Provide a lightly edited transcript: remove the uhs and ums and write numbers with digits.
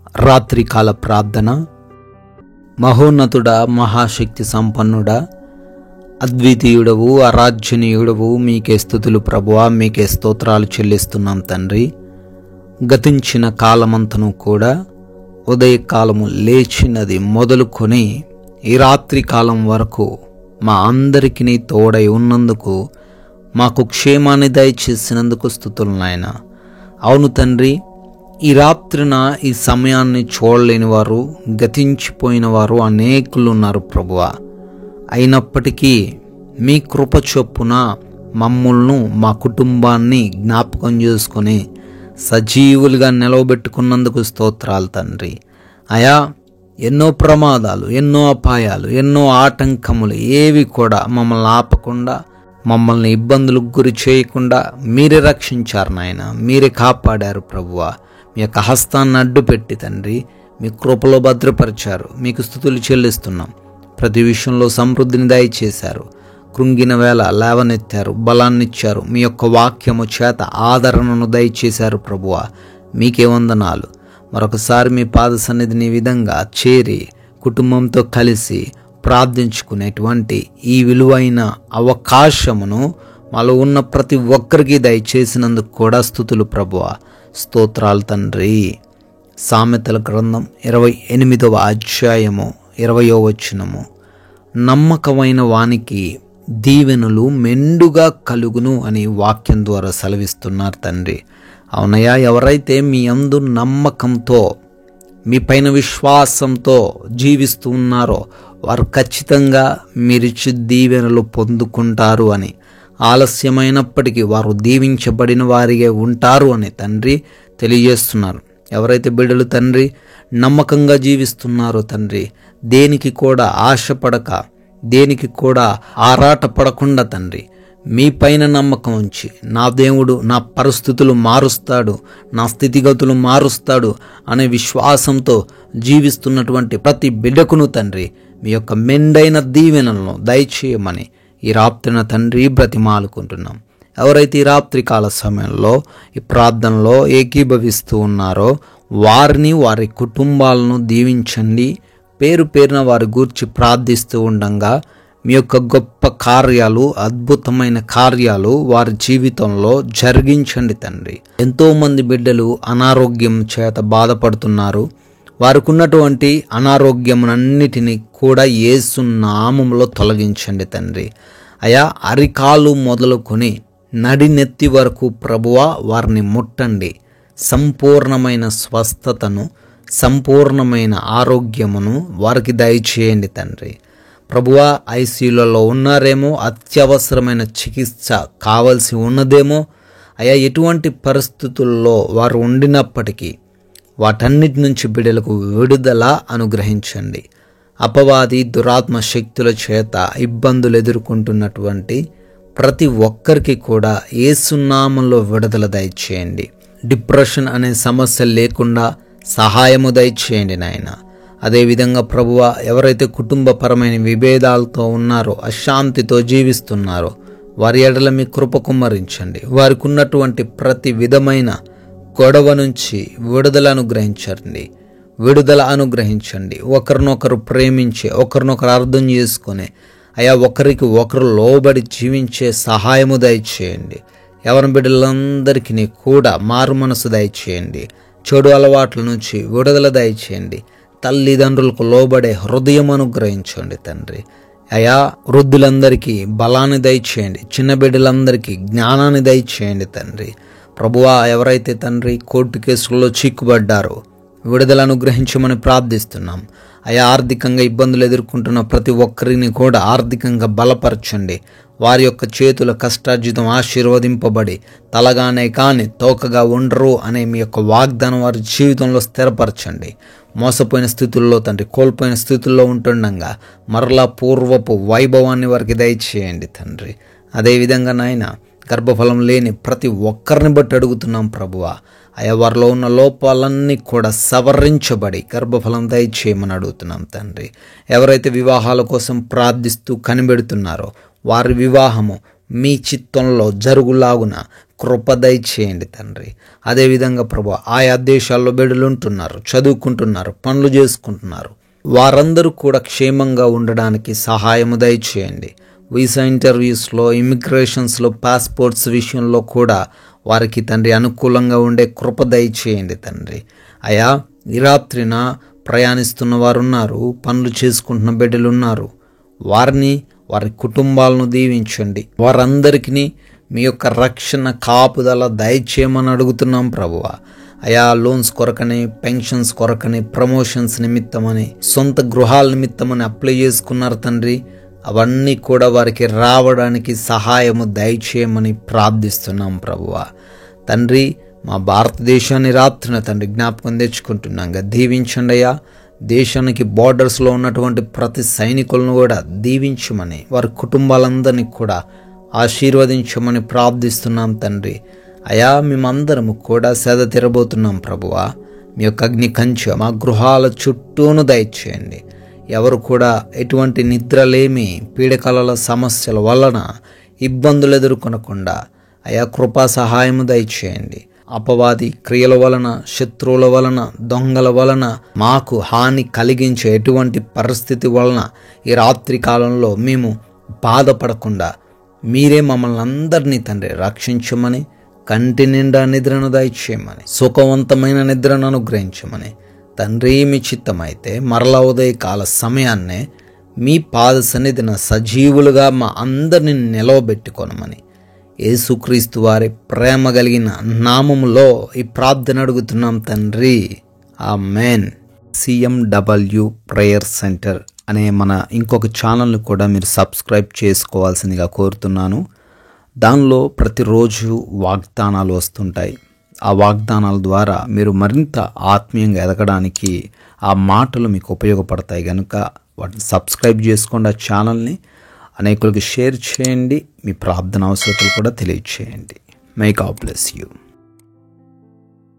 రాత్రికాల ప్రార్థన. మహోన్నతుడా, మహాశక్తి సంపన్నుడా, అద్వితీయుడవు, అరాధ్యనీయుడవు, మీకే స్తుతులు ప్రభువా, మీకే స్తోత్రాలు చెల్లిస్తున్నాం తండ్రి. గతించిన కాలమంతను కూడా ఉదయకాలము లేచినది మొదలుకొని ఈ రాత్రి కాలం వరకు మా అందరికీ తోడై ఉన్నందుకు, మాకు క్షేమాన్ని దయచేసినందుకు స్తుతులు నాయనా. అవును తండ్రి, ఈ రాత్రిన ఈ సమయాన్ని చూడలేని వారు, గతించిపోయిన వారు అనేకులు ఉన్నారు ప్రభువా. అయినప్పటికీ మీ కృప చొప్పున మమ్మల్ని, మా కుటుంబాన్ని జ్ఞాపకం చేసుకొని సజీవులుగా నిలవబెట్టుకున్నందుకు స్తోత్రాలు తండ్రి. అయా, ఎన్నో ప్రమాదాలు, ఎన్నో అపాయాలు, ఎన్నో ఆటంకములు ఏవి కూడా మమ్మల్ని ఆపకుండా, మమ్మల్ని ఇబ్బందులకు గురి చేయకుండా మీరే రక్షించారు నాయన, మీరే కాపాడారు ప్రభువా. మీ యొక్క హస్తాన్ని అడ్డుపెట్టి తండ్రి మీ కృపలో భద్రపరిచారు. మీకు స్తుతులు చెల్లిస్తున్నాం. ప్రతి విషయంలో సమృద్ధిని దయచేశారు. కృంగిన వేళ లేవనెత్తారు, బలాన్నిచ్చారు. మీ యొక్క వాక్యము చేత ఆదరణను దయచేశారు ప్రభువా. మీకే వందనాలు. మరొకసారి మీ పాద సన్నిధిని ఈ విధంగా చేరి కుటుంబంతో కలిసి ప్రార్థించుకునేటువంటి ఈ విలువైన అవకాశమును మాలో ఉన్న ప్రతి ఒక్కరికి దయచేసినందుకు కూడా స్తుతులు ప్రభువా. స్తోత్రాలు తండ్రి. సామెతల గ్రంథం 28వ అధ్యాయము 20వ వచనము. నమ్మకమైన వానికి దీవెనలు మెండుగా కలుగును అని వాక్యం ద్వారా సెలవిస్తున్నారు తండ్రి. అవునయ్యా, ఎవరైతే మీ యందు నమ్మకంతో, మీ పైన విశ్వాసంతో జీవిస్తూ ఉన్నారో వారు ఖచ్చితంగా మీరిచ్చి దీవెనలు పొందుకుంటారు అని, ఆలస్యమైనప్పటికీ వారు దీవించబడిన వారిగా ఉంటారు అని తండ్రి తెలియజేస్తున్నారు. ఎవరైతే బిడ్డలు తండ్రి నమ్మకంగా జీవిస్తున్నారో తండ్రి, దేనికి కూడా ఆశపడక, దేనికి కూడా ఆరాటపడకుండా తండ్రి మీ పైన నమ్మకం ఉంచి, నా దేవుడు నా పరిస్థితులు మారుస్తాడు, నా స్థితిగతులు మారుస్తాడు అనే విశ్వాసంతో జీవిస్తున్నటువంటి ప్రతి బిడ్డకును తండ్రి మీ యొక్క మెండైన దీవెనలను దయచేయమని ఈ రాత్రిన తండ్రి బ్రతిమాలుకుంటున్నాం. ఎవరైతే ఈ రాత్రి కాల సమయంలో ఈ ప్రార్థనలో ఏకీభవిస్తూ ఉన్నారో వారిని, వారి కుటుంబాలను దీవించండి. పేరు పేరున వారి గూర్చి ప్రార్థిస్తూ ఉండంగా మీ యొక్క గొప్ప కార్యాలు, అద్భుతమైన కార్యాలు వారి జీవితంలో జరిగించండి తండ్రి. ఎంతోమంది బిడ్డలు అనారోగ్యం చేత బాధపడుతున్నారు. వారికి ఉన్నటువంటి అనారోగ్యమునన్నిటినీ కూడా యేసు నామములో తొలగించండి తండ్రి. అయా, అరికాలు మొదలుకొని నడినెత్తి వరకు ప్రభువా వారిని ముట్టండి. సంపూర్ణమైన స్వస్థతను, సంపూర్ణమైన ఆరోగ్యమును వారికి దయచేయండి తండ్రి. ప్రభువా, ఐసీయూలలో ఉన్నారేమో, అత్యవసరమైన చికిత్స కావలసి ఉన్నదేమో. అయా, ఎటువంటి పరిస్థితుల్లో వారు ఉండినప్పటికీ వాటన్నిటి నుంచి బిడ్డలకు విడుదల అనుగ్రహించండి. అపవాది దురాత్మ శక్తుల చేత ఇబ్బందులు ఎదుర్కొంటున్నటువంటి ప్రతి ఒక్కరికి కూడా యేసు నామములో విడుదల దయచేయండి. డిప్రెషన్ అనే సమస్య లేకుండా సహాయము దయచేయండి నాయన. అదేవిధంగా ప్రభువా, ఎవరైతే కుటుంబపరమైన విభేదాలతో ఉన్నారో, అశాంతితో జీవిస్తున్నారో వారి ఎడల మీ కృప కుమ్మరించండి. వారికి ఉన్నటువంటి ప్రతి విధమైన గొడవ నుంచి విడుదల అనుగ్రహించండి. ఒకరినొకరు ప్రేమించే, ఒకరినొకరు అర్థం చేసుకునే, అయా ఒకరికి ఒకరు లోబడి జీవించే సహాయము దయచేయండి. ఎవరి బిడ్డలందరికీ కూడా మారు మనసు దయచేయండి. చెడు అలవాట్ల నుంచి విడుదల దయచేయండి. తల్లిదండ్రులకు లోబడే హృదయం అనుగ్రహించండి తండ్రి. అయా, వృద్ధులందరికీ బలాన్ని దయచేయండి. చిన్న బిడ్డలందరికీ జ్ఞానాన్ని దయచేయండి తండ్రి. ప్రభువా, ఎవరైతే తండ్రి కోర్టు కేసుల్లో చిక్కుబడ్డారో విడుదల అనుగ్రహించమని ప్రార్థిస్తున్నాం. అయా, ఆర్థికంగా ఇబ్బందులు ఎదుర్కొంటున్న ప్రతి ఒక్కరిని కూడా ఆర్థికంగా బలపరచండి. వారి యొక్క చేతుల కష్టార్జితం ఆశీర్వదింపబడి తలగానే కానీ తోకగా ఉండరు అనే మీ యొక్క వాగ్దానం వారి జీవితంలో స్థిరపరచండి. మోసపోయిన స్థితుల్లో తండ్రి, కోల్పోయిన స్థితుల్లో ఉంటుండగా మరలా పూర్వపు వైభవాన్ని వారికి దయచేయండి తండ్రి. అదేవిధంగా నాయన, గర్భఫలం లేని ప్రతి ఒక్కరిని బట్టి అడుగుతున్నాం ప్రభువా. అయా, వారిలో ఉన్న లోపాలన్నీ కూడా సవరించబడి గర్భఫలం దయచేయమని అడుగుతున్నాం తండ్రి. ఎవరైతే వివాహాల కోసం ప్రార్థిస్తూ కనిపెడుతున్నారో వారి వివాహము మీ చిత్తంలో జరుగులాగున కృప దయచేయండి తండ్రి. అదేవిధంగా ప్రభు ఆయా దేశాల్లో బిడ్డలు ఉంటున్నారు, చదువుకుంటున్నారు, పనులు చేసుకుంటున్నారు, వారందరూ కూడా క్షేమంగా ఉండడానికి సహాయము దయచేయండి. వీసా ఇంటర్వ్యూస్లో, ఇమిగ్రేషన్స్లో, పాస్పోర్ట్స్ విషయంలో కూడా వారికి తండ్రి అనుకూలంగా ఉండే కృప దయచేయండి తండ్రి. అయా ఈ రాత్రిన ప్రయాణిస్తున్న వారు ఉన్నారు, పనులు చేసుకుంటున్న బిడ్డలు ఉన్నారు, వారిని వారి కుటుంబాలను దీవించండి. వారందరికీ మీ యొక్క రక్షణ కాపుదల దయచేయమని అడుగుతున్నాం ప్రభువా. అయా లోన్స్ కొరకని, పెన్షన్స్ కొరకని, ప్రమోషన్స్ నిమిత్తమని, సొంత గృహాల నిమిత్తమని అప్లై చేసుకున్నారు తండ్రి. అవన్నీ కూడా వారికి రావడానికి సహాయము దయచేయమని ప్రార్థిస్తున్నాం ప్రభువా. తండ్రి మా భారతదేశాన్ని రాత్రిన తండ్రి జ్ఞాపకం తెచ్చుకుంటున్నాగా దీవించండి అయ్యా. దేశానికి బార్డర్స్లో ఉన్నటువంటి ప్రతి సైనికులను కూడా దీవించమని, వారి కుటుంబాలందరినీ కూడా ఆశీర్వదించమని ప్రార్థిస్తున్నాం తండ్రి. అయా మేమందరము కూడా సేద తీరబోతున్నాం ప్రభువా. మీ యొక్క అగ్ని కంచె మా గృహాల చుట్టూను దయచేయండి. ఎవరు కూడా ఎటువంటి నిద్రలేమి, పీడకలల సమస్యల వలన ఇబ్బందులు ఎదుర్కొనకుండా అయా కృపా సహాయము దయచేయండి. అపవాది క్రియల వలన, శత్రువుల వలన, దొంగల వలన మాకు హాని కలిగించే ఎటువంటి పరిస్థితి వలన ఈ రాత్రి కాలంలో మేము బాధపడకుండా మీరే మమ్మల్ని అందరినీ తండ్రి రక్షించమని, కంటి నిండా నిద్రను దయచేయమని, సుఖవంతమైన నిద్రను అనుగ్రహించమని తండ్రి మీ చిత్తమైతే మరలా ఉదయకాల సమయాన్నే మీ పాద సన్నిధిన సజీవులుగా మా అందరిని నిలవబెట్టుకొనమని యేసుక్రీస్తు వారి ప్రేమ కలిగిన నామములో ఈ ప్రార్థన అడుగుతున్నాం తండ్రి. ఆమేన్. CMW ప్రేయర్ సెంటర్ అనే మన ఇంకొక ఛానల్ని కూడా మీరు సబ్స్క్రైబ్ చేసుకోవాల్సిందిగా కోరుతున్నాను. దానిలో ప్రతిరోజు వాగ్దానాలు వస్తుంటాయి. ఆ వాగ్దానాల ద్వారా మీరు మరింత ఆత్మీయంగా ఎదగడానికి ఆ మాటలు మీకు ఉపయోగపడతాయి కనుక వాటిని సబ్స్క్రైబ్ చేసుకోండి. ఆ ఛానల్ని అనేకులకు షేర్ చేయండి. మీ ప్రార్థన అవసరతలు కూడా తెలియచేయండి. May God bless you.